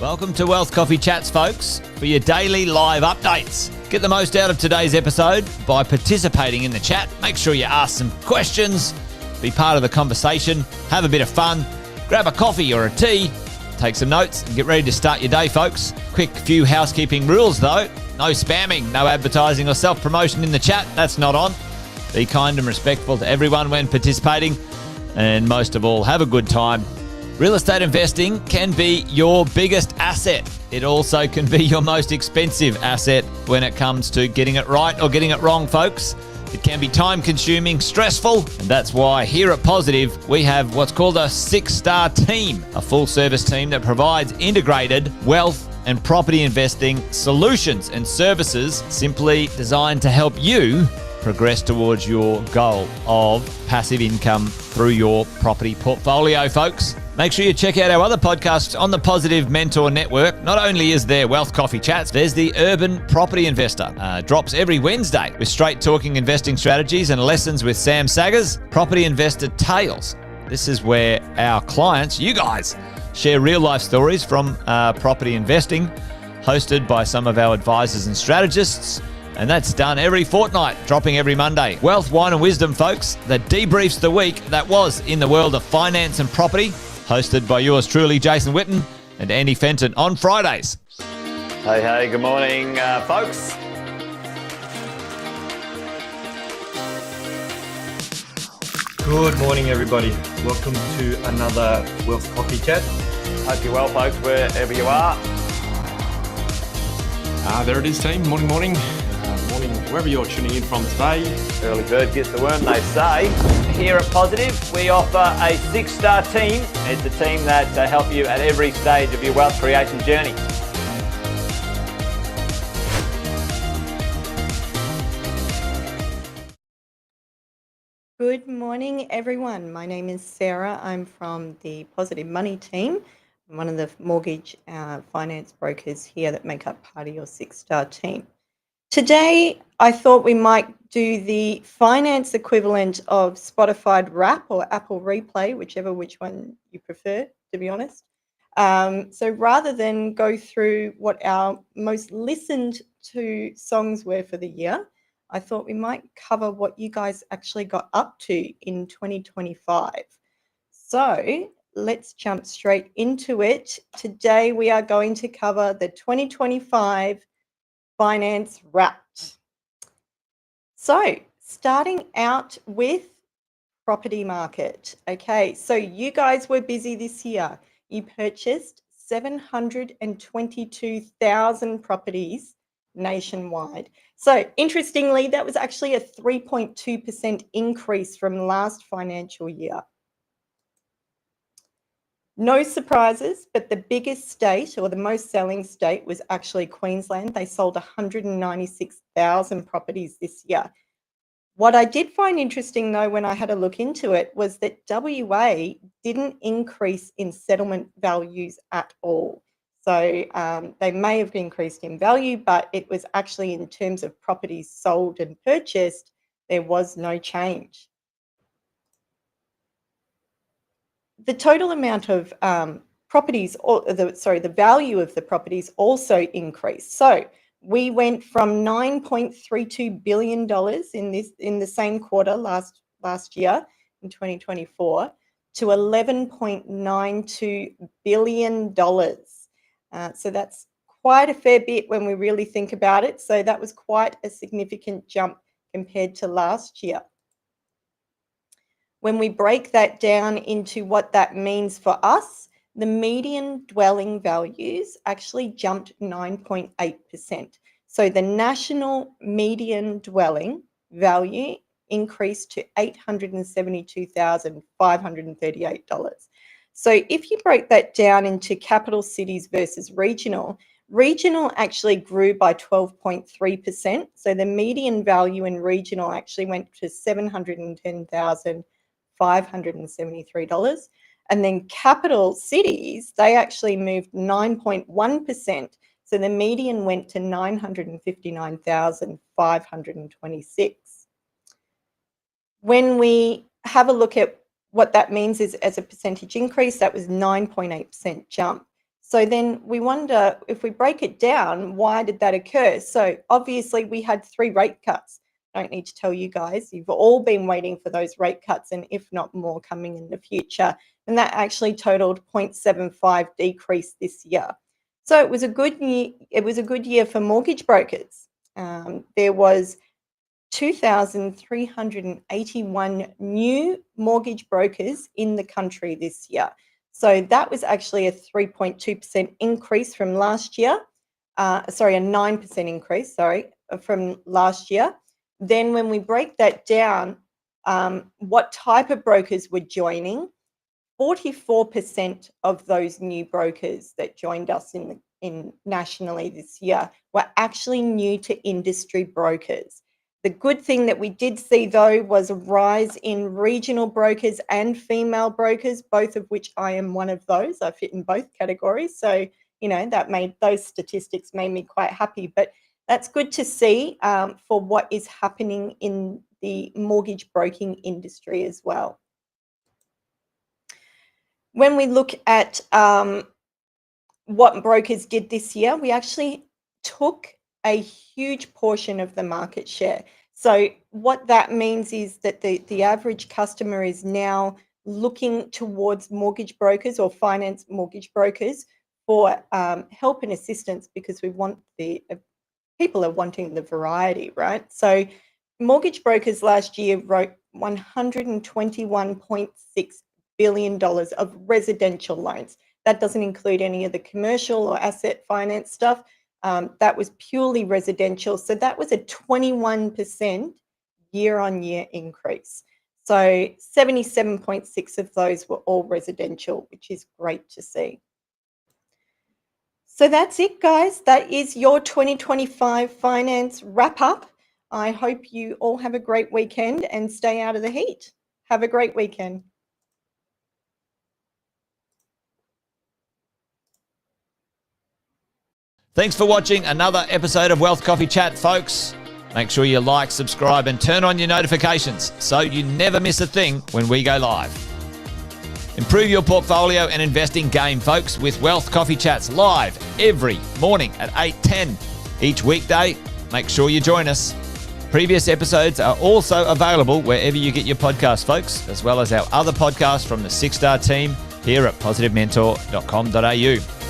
Welcome to Wealth Coffee Chats, folks, for your daily live updates. Get the most out of today's episode by participating in the chat. Make sure you ask some questions, be part of the conversation, have a bit of fun, grab a coffee or a tea, take some notes, and get ready to start your day, folks. Quick few housekeeping rules, though. No spamming, no advertising or self-promotion in the chat. That's not on. Be kind and respectful to everyone when participating. And most of all, have a good time. Real estate investing can be your biggest asset. It also can be your most expensive asset when it comes to getting it right or getting it wrong, folks. It can be time-consuming, stressful, and that's why here at Positive, we have what's called a 6-star team, a full-service team that provides integrated wealth and property investing solutions and services simply designed to help you progress towards your goal of passive income through your property portfolio, folks. Make sure you check out our other podcasts on the Positive Mentor Network. Not only is there Wealth Coffee Chats, there's the Urban Property Investor. Drops every Wednesday with straight talking investing strategies and lessons with Sam Saggers. Property Investor Tales. This is where our clients, you guys, share real life stories from property investing, hosted by some of our advisors and strategists. And that's done every fortnight, dropping every Monday. Wealth, Wine and Wisdom, folks, that debriefs the week that was in the world of finance and property, hosted by yours truly, Jason Whitton and Andy Fenton on Fridays. Hey, good morning, folks. Good morning, everybody. Welcome to another Wealth Coffee Chat. Hope you're well, folks, wherever you are. There it is, team. Morning. Morning, wherever you're tuning in from today. Early bird gets the worm, they say. Here at Positive, we offer a 6-star team. It's a team that help you at every stage of your wealth creation journey. Good morning, everyone. My name is Sarah. I'm from the Positive Money team. I'm one of the mortgage finance brokers here that make up part of your 6-star team. Today, I thought we might do the finance equivalent of Spotify Wrap or Apple Replay, which one you prefer, to be honest. So rather than go through what our most listened to songs were for the year, I thought we might cover what you guys actually got up to in 2025. So let's jump straight into it. Today, we are going to cover the 2025 Finance Wrapped. So starting out with property market. Okay, so you guys were busy this year. You purchased 722,000 properties nationwide. So interestingly, that was actually a 3.2% increase from last financial year. No surprises, but the biggest state or the most selling state was actually Queensland. They sold 196,000 properties this year. What I did find interesting, though, when I had a look into it, was that WA didn't increase in settlement values at all. So they may have increased in value, but it was actually in terms of properties sold and purchased, there was no change. The total amount of properties, the value of the properties also increased. So we went from $9.32 billion in the same quarter last year in 2024 to $11.92 billion. So that's quite a fair bit when we really think about it. So that was quite a significant jump compared to last year. When we break that down into what that means for us, the median dwelling values actually jumped 9.8%. So the national median dwelling value increased to $872,538. So if you break that down into capital cities versus regional actually grew by 12.3%. So the median value in regional actually went to $710,573. And then capital cities, they actually moved 9.1%. So the median went to $959,526. When we have a look at what that means is as a percentage increase, that was 9.8% jump. So then we wonder, if we break it down, why did that occur? So obviously we had 3 rate cuts. I don't need to tell you guys, you've all been waiting for those rate cuts, and if not more coming in the future. And that actually totaled 0.75 decrease this year. So it was a good year. It was a good year for mortgage brokers. There was 2,381 new mortgage brokers in the country this year. So that was actually a 3.2% increase from last year. A 9% increase, from last year. Then when we break that down, what type of brokers were joining, 44% of those new brokers that joined us in nationally this year were actually new to industry brokers. The good thing that we did see, though, was a rise in regional brokers and female brokers, both of which I am one of those. I fit in both categories. So, those statistics made me quite happy. But that's good to see for what is happening in the mortgage broking industry as well. When we look at what brokers did this year, we actually took a huge portion of the market share. So what that means is that the average customer is now looking towards mortgage brokers or finance mortgage brokers for help and assistance, because we want people are wanting the variety, right? So mortgage brokers last year wrote $121.6 billion of residential loans. That doesn't include any of the commercial or asset finance stuff. That was purely residential. So that was a 21% year-on-year increase. So 77.6 of those were all residential, which is great to see. So that's it, guys. That is your 2025 finance wrap up. I hope you all have a great weekend and stay out of the heat. Have a great weekend. Thanks for watching another episode of Wealth Coffee Chat, folks. Make sure you like, subscribe, and turn on your notifications so you never miss a thing when we go live. Improve your portfolio and investing game, folks, with Wealth Coffee Chats live every morning at 8:10 each weekday. Make sure you join us. Previous episodes are also available wherever you get your podcasts, folks, as well as our other podcasts from the 6-Star team here at positivementor.com.au.